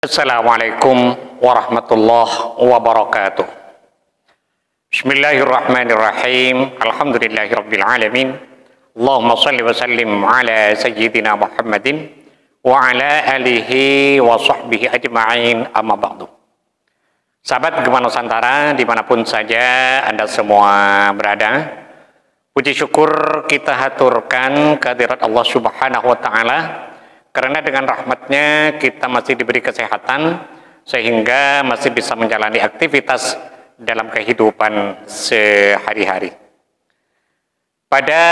Assalamualaikum warahmatullahi wabarakatuh. Bismillahirrahmanirrahim. Alhamdulillahirabbil alamin. Allahumma shalli wa sallim ala sayyidina Muhammadin wa ala alihi wa sahbihi ajma'in, amma ba'du. Sahabat Gema Nusantara dimanapun saja Anda semua berada, puji syukur kita haturkan kehadirat Allah Subhanahu wa ta'ala, karena dengan rahmatnya kita masih diberi kesehatan sehingga masih bisa menjalani aktivitas dalam kehidupan sehari-hari. Pada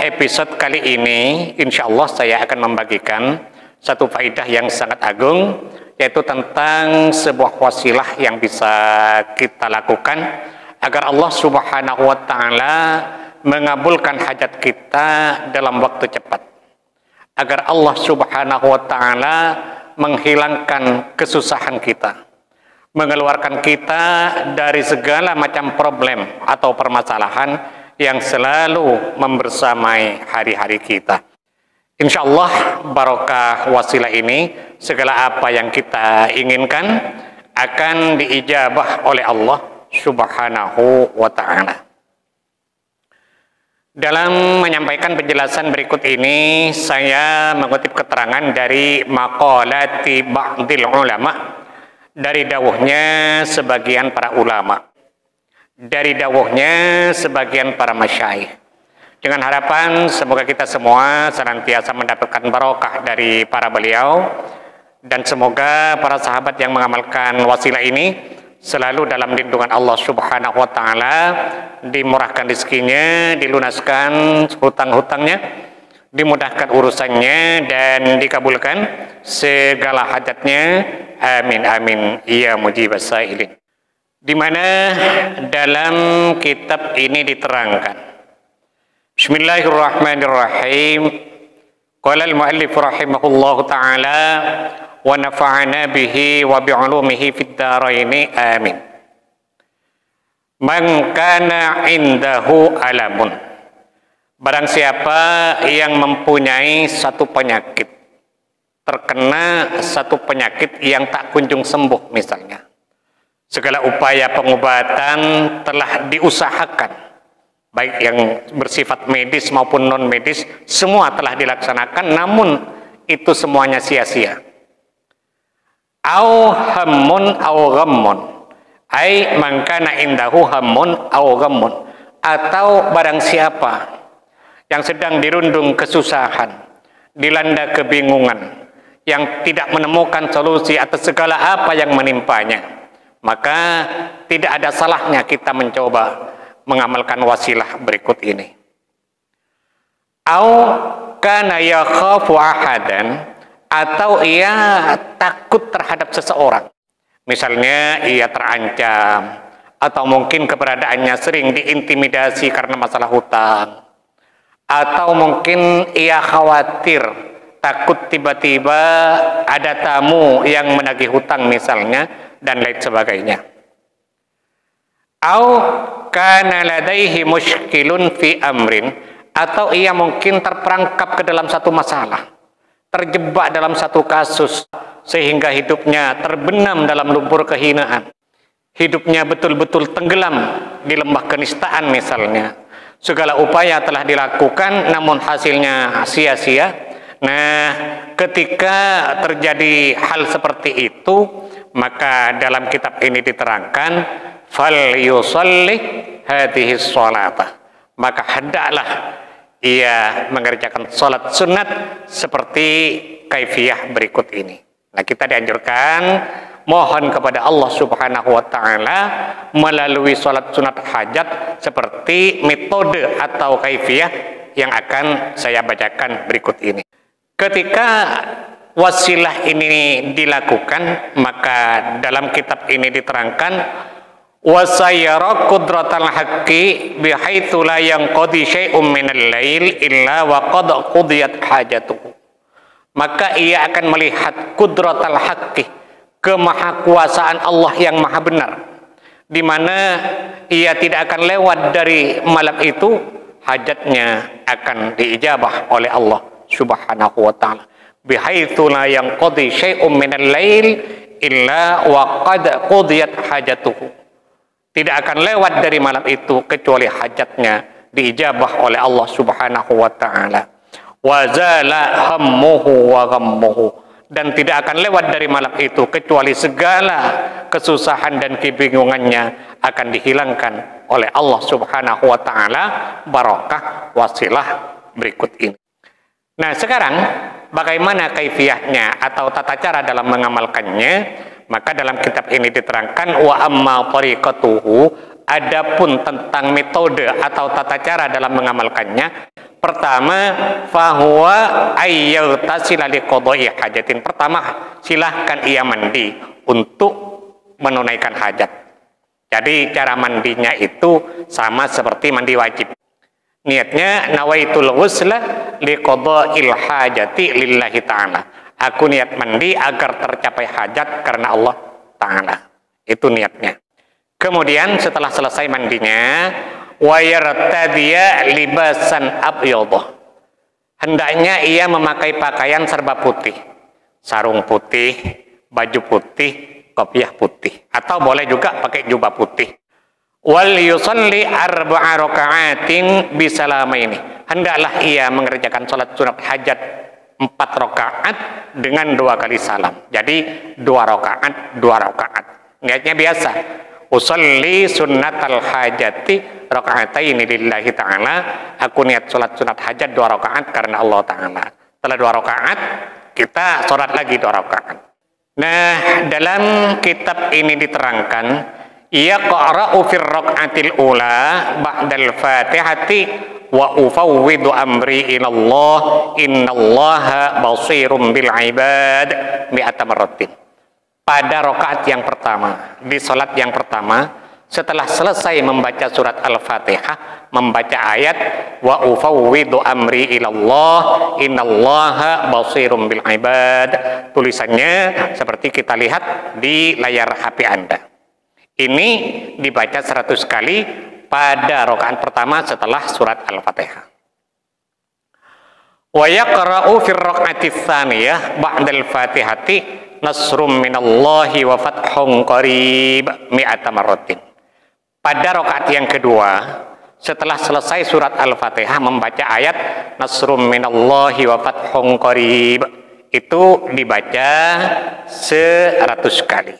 episode kali ini, insya Allah saya akan membagikan satu faedah yang sangat agung, yaitu tentang sebuah wasilah yang bisa kita lakukan agar Allah Subhanahu wa ta'ala mengabulkan hajat kita dalam waktu cepat, agar Allah Subhanahu wa ta'ala menghilangkan kesusahan kita, mengeluarkan kita dari segala macam problem atau permasalahan yang selalu membersamai hari-hari kita. Insya Allah barokah wasilah ini, segala apa yang kita inginkan akan diijabah oleh Allah Subhanahu wa ta'ala. Dalam menyampaikan penjelasan berikut ini, saya mengutip keterangan dari maqalati ba'dil ulama, dari dawuhnya sebagian para ulama, dari dawuhnya sebagian para masyayikh, dengan harapan semoga kita semua senantiasa mendapatkan barokah dari para beliau, dan semoga para sahabat yang mengamalkan wasilah ini selalu dalam lindungan Allah Subhanahu wa ta'ala, dimurahkan rezekinya, dilunaskan hutang-hutangnya, dimudahkan urusannya, dan dikabulkan segala hajatnya. Amin amin ya mujibas sailin. Di mana dalam kitab ini diterangkan, Bismillahirrahmanirrahim. Qala al-muallif rahimahullahu ta'ala wa nafa'ana bihi wa bi'ulumihi fid dharaini amin. Man kana indahu alamun, barang siapa yang mempunyai satu penyakit, terkena satu penyakit yang tak kunjung sembuh misalnya, segala upaya pengobatan telah diusahakan, baik yang bersifat medis maupun non medis, semua telah dilaksanakan, namun itu semuanya sia-sia. Au hammun au ghammun, ai man kana indahu hammun au ghammun, atau barang siapa yang sedang dirundung kesusahan, dilanda kebingungan, yang tidak menemukan solusi atas segala apa yang menimpanya, maka tidak ada salahnya kita mencoba mengamalkan wasilah berikut ini. Au kana yakhafu ahadan, atau ia takut terhadap seseorang, misalnya ia terancam, atau mungkin keberadaannya sering diintimidasi karena masalah hutang, atau mungkin ia khawatir, takut tiba-tiba ada tamu yang menagih hutang misalnya, dan lain sebagainya. Au kana ladaihi mushkilun fi amrin, atau ia mungkin terperangkap ke dalam satu masalah, terjebak dalam satu kasus, sehingga hidupnya terbenam dalam lumpur kehinaan, hidupnya betul-betul tenggelam di lembah kenistaan misalnya. Segala upaya telah dilakukan namun hasilnya sia-sia. Nah, ketika terjadi hal seperti itu, maka dalam kitab ini diterangkan, fal yusalli hadhihi sholata, maka hendaklah ia mengerjakan sholat sunat seperti kaifiyah berikut ini. Nah, kita dianjurkan mohon kepada Allah Subhanahu wa ta'ala melalui sholat sunat hajat seperti metode atau kaifiyah yang akan saya bacakan berikut ini. Ketika wasilah ini dilakukan, maka dalam kitab ini diterangkan, wa sayyara qudratal haqqi bihaitsu la yanqadi syai'un minal lail illa wa qad qudiyat hajatuhu, maka ia akan melihat qudratal haqqi, kemahakuasaan Allah yang maha benar, di mana ia tidak akan lewat dari malam itu, hajatnya akan diijabah oleh Allah Subhanahu wa ta'ala. Bihaitsu la yanqadi syai'un minal lail illa wa qad qudiyat hajatuhu. Tidak akan lewat dari malam itu kecuali hajatnya diijabah oleh Allah Subhanahu wa taala. Wa zala hammuhu wa ghammuhu, dan tidak akan lewat dari malam itu kecuali segala kesusahan dan kebingungannya akan dihilangkan oleh Allah Subhanahu wa taala. Barakah wasilah berikut ini. Nah, sekarang bagaimana kaifiyahnya atau tata cara dalam mengamalkannya? Maka dalam kitab ini diterangkan wa amma tariqatuhu, adapun tentang metode atau tata cara dalam mengamalkannya. Pertama, fahuwa ayyagtasila liqadai hajatin. Pertama, silahkan ia mandi untuk menunaikan hajat. Jadi cara mandinya itu sama seperti mandi wajib. Niatnya nawaitul ghusla liqadail hajati lillahi ta'ala. Aku niat mandi agar tercapai hajat karena Allah Ta'ala. Itu niatnya. Kemudian setelah selesai mandinya, wa yartadiya libasan abyadh. Hendaknya ia memakai pakaian serba putih. Sarung putih, baju putih, kopiah putih. Atau boleh juga pakai jubah putih. Wal yusalli arba'a raka'atin bisalamaini. Hendaklah ia mengerjakan salat sunat hajat 4 rakaat dengan 2 kali salam. Jadi 2 rakaat, 2 rakaat. Niatnya biasa. Usalli sunnatal hajati raka'ataini lillahi ta'ala. Aku niat salat sunat hajat 2 rakaat karena Allah Ta'ala. Setelah 2 rakaat, kita salat lagi 2 rakaat. Nah, dalam kitab ini diterangkan, yaqra'u fir raka'atil ula ba'dal fatihati wa ufawwidu amri ilallah innallaha basirum bil ibad mi'ata marratin. Pada rakaat yang pertama, di salat yang pertama, setelah selesai membaca surat Al-Fatihah, membaca ayat wa ufawwidu amri ilallah innallaha basirum bil ibad. Tulisannya seperti kita lihat di layar HP Anda. Ini dibaca 100 kali pada rakaat pertama setelah surat Al-Fatihah. Wa yaqra'u fir raka'ati tsaniyah ba'dal Fatihati nasrum minallahi wa fathun qarib mi'ata marratin. Pada rakaat yang kedua, setelah selesai surat Al-Fatihah, membaca ayat nasrum minallahi wa fathun qarib. Itu dibaca 100 kali.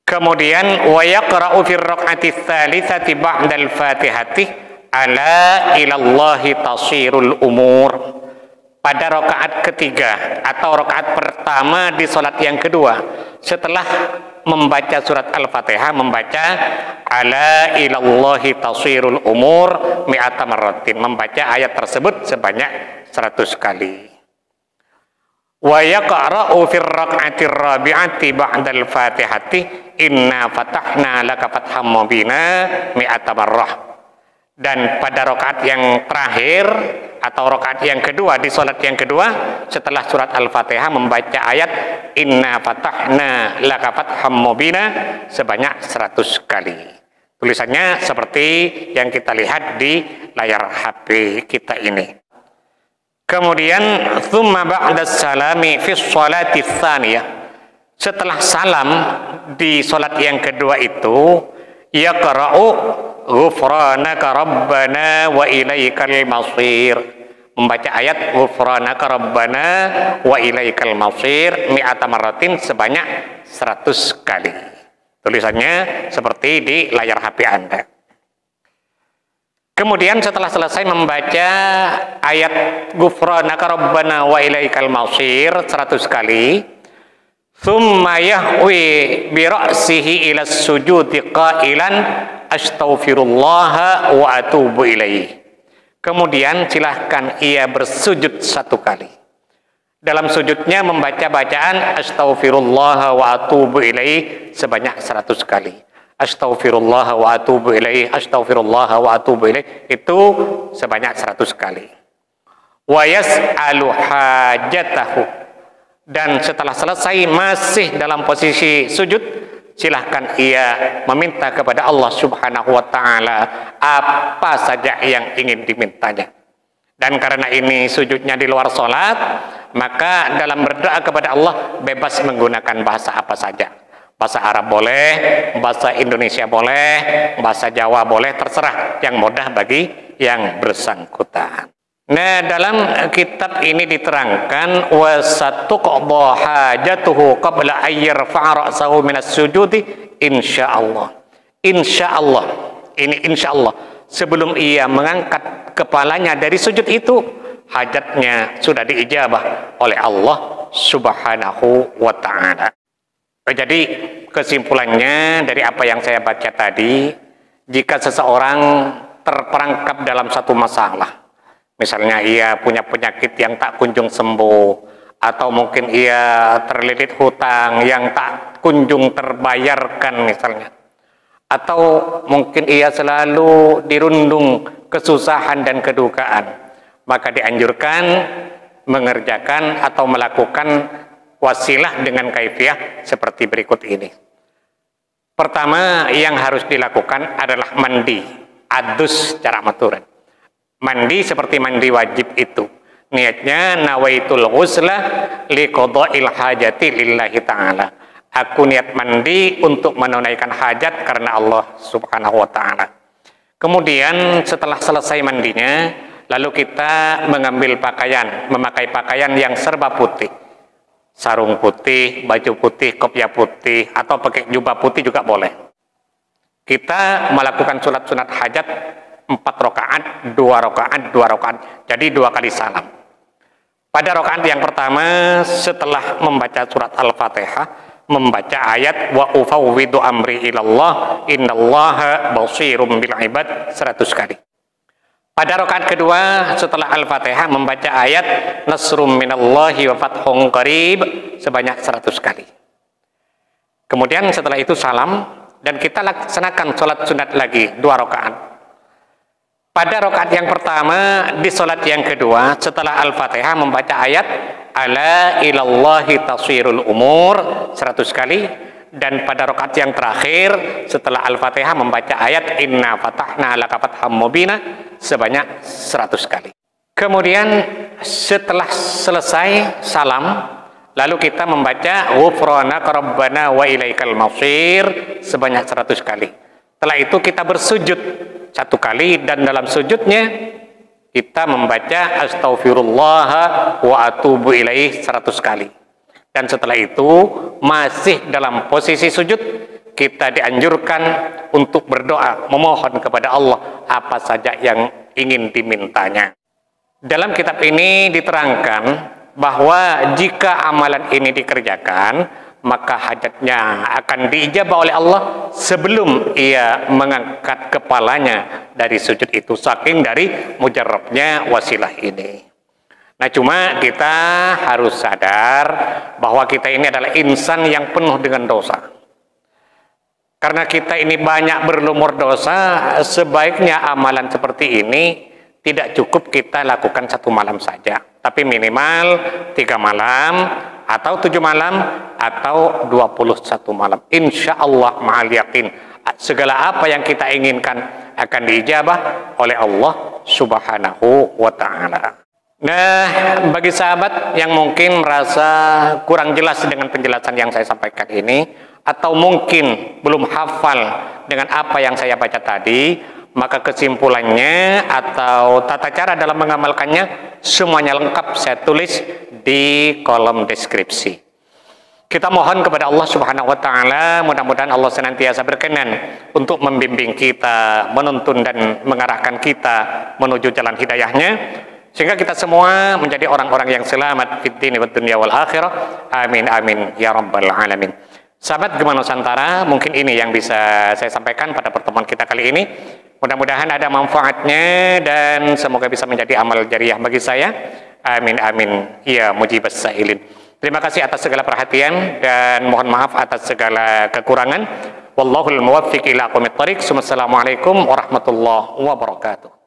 Kemudian wa yaqra'u fir raka'ati tsalitsati ba'dal Fatihati ala ilallahi tasirul umur. Pada rakaat ketiga atau rakaat pertama di salat yang kedua, setelah membaca surat Al-Fatihah, membaca ala ilallahi tasirul umur mi'ata marratin, membaca ayat tersebut sebanyak 100 kali. Wa yaqra'u fir raka'ati rabi'ati ba'dal Fatihati inna fatahna laka fatham mubina mi'ata marrah. Dan pada rakaat yang terakhir atau rakaat yang kedua di salat yang kedua setelah surat Al-Fatihah, membaca ayat inna fatahna laka fatham mubina sebanyak 100 kali. Tulisannya seperti yang kita lihat di layar HP kita ini. Kemudian thumma ba'da salami fi sholati tsaniyah. Setelah salam di salat yang kedua itu, yaqra'u ghufranaka rabbana wa ilaikal masir. Membaca ayat ghufranaka rabbana wa ilaikal masir mi'ata marratin sebanyak 100 kali. Tulisannya seperti di layar HP Anda. Kemudian setelah selesai membaca ayat ghufranaka rabbana wa ilaikal masir 100 kali, thumma yahwi bi ra'sihi ila sujudi qailan astaghfirullah wa atubu ilaihi. Kemudian silahkan ia bersujud 1 kali. Dalam sujudnya membaca bacaan astaghfirullah wa atubu ilaihi sebanyak 100 kali. Astaghfirullah wa atubu ilaihi, astaghfirullah wa atubu ilaihi, itu sebanyak 100 kali. Wa yas'alu hajatahu. Dan setelah selesai masih dalam posisi sujud, silahkan ia meminta kepada Allah Subhanahu wa ta'ala apa saja yang ingin dimintanya. Dan karena ini sujudnya di luar sholat, maka dalam berdoa kepada Allah bebas menggunakan bahasa apa saja. Bahasa Arab boleh, bahasa Indonesia boleh, bahasa Jawa boleh, terserah, yang mudah bagi yang bersangkutan. Nah, dalam kitab ini diterangkan wasatuqadha hajatuhu qabla ayyarfa'a ra'sahu minas sujudi insyaallah. Insyaallah. Ini insyaallah. Sebelum ia mengangkat kepalanya dari sujud itu, hajatnya sudah diijabah oleh Allah Subhanahu wa ta'ala. Jadi kesimpulannya dari apa yang saya baca tadi, jika seseorang terperangkap dalam satu masalah, misalnya ia punya penyakit yang tak kunjung sembuh, atau mungkin ia terlilit hutang yang tak kunjung terbayarkan misalnya, atau mungkin ia selalu dirundung kesusahan dan kedukaan, maka dianjurkan mengerjakan atau melakukan wasilah dengan kaifiah seperti berikut ini. Pertama yang harus dilakukan adalah mandi, adus secara maturan. Mandi seperti mandi wajib itu. Niatnya nawaitul ghusla liqada'il hajati lillahi ta'ala. Aku niat mandi untuk menunaikan hajat karena Allah Subhanahu wa ta'ala. Kemudian setelah selesai mandinya, lalu kita mengambil pakaian, memakai pakaian yang serba putih. Sarung putih, baju putih, kopiah putih, atau pakai jubah putih juga boleh. Kita melakukan sunat-sunat hajat 4 rakaat, 2 rakaat, 2 rakaat. Jadi 2 kali salam. Pada rakaat yang pertama, setelah membaca surat Al-Fatihah, membaca ayat wa ufawwidu amri ilallah innallaha basirum bil ibad 100 kali. Pada rakaat kedua setelah Al-Fatihah membaca ayat nasrum minallahi wa fathun qarib sebanyak 100 kali. Kemudian setelah itu salam dan kita laksanakan sholat sunat lagi 2 rakaat. Pada rakaat yang pertama di sholat yang kedua setelah Al-Fatihah membaca ayat ala ilallahi tasirul umur 100 kali. Dan pada rakaat yang terakhir setelah Al-Fatihah membaca ayat inna fatahna laka fatham mubina sebanyak 100 kali. Kemudian setelah selesai salam, lalu kita membaca ghufranaka rabbana wa ilaikal masir sebanyak 100 kali. Setelah itu kita bersujud 1 kali dan dalam sujudnya kita membaca astaghfirullah wa atubu ilaih 100 kali. Dan setelah itu masih dalam posisi sujud, kita dianjurkan untuk berdoa, memohon kepada Allah apa saja yang ingin dimintanya. Dalam kitab ini diterangkan bahwa jika amalan ini dikerjakan, maka hajatnya akan diijabah oleh Allah sebelum ia mengangkat kepalanya dari sujud itu, saking dari mujarabnya wasilah ini. Nah, cuma kita harus sadar bahwa kita ini adalah insan yang penuh dengan dosa. Karena kita ini banyak berlumur dosa, sebaiknya amalan seperti ini tidak cukup kita lakukan 1 malam saja, tapi minimal 3 malam, atau 7 malam, atau 21 malam. Insya Allah ma'al yakin, segala apa yang kita inginkan akan diijabah oleh Allah Subhanahu wa ta'ala. Nah, bagi sahabat yang mungkin merasa kurang jelas dengan penjelasan yang saya sampaikan ini, atau mungkin belum hafal dengan apa yang saya baca tadi, maka kesimpulannya atau tata cara dalam mengamalkannya semuanya lengkap saya tulis di kolom deskripsi. Kita mohon kepada Allah Subhanahu wa ta'ala, mudah-mudahan Allah senantiasa berkenan untuk membimbing kita, menuntun dan mengarahkan kita menuju jalan hidayahnya, sehingga kita semua menjadi orang-orang yang selamat fid dini wad dunya wal akhirah. Amin amin ya rabbal alamin. Sahabat Gema Nusantara, mungkin ini yang bisa saya sampaikan pada pertemuan kita kali ini. Mudah-mudahan ada manfaatnya dan semoga bisa menjadi amal jariah bagi saya. Amin amin ya mujibas sa'ilin. Terima kasih atas segala perhatian dan mohon maaf atas segala kekurangan. Wallahul muwaffiq ila aqwamit thoriq. Wassalamualaikum warahmatullahi wabarakatuh.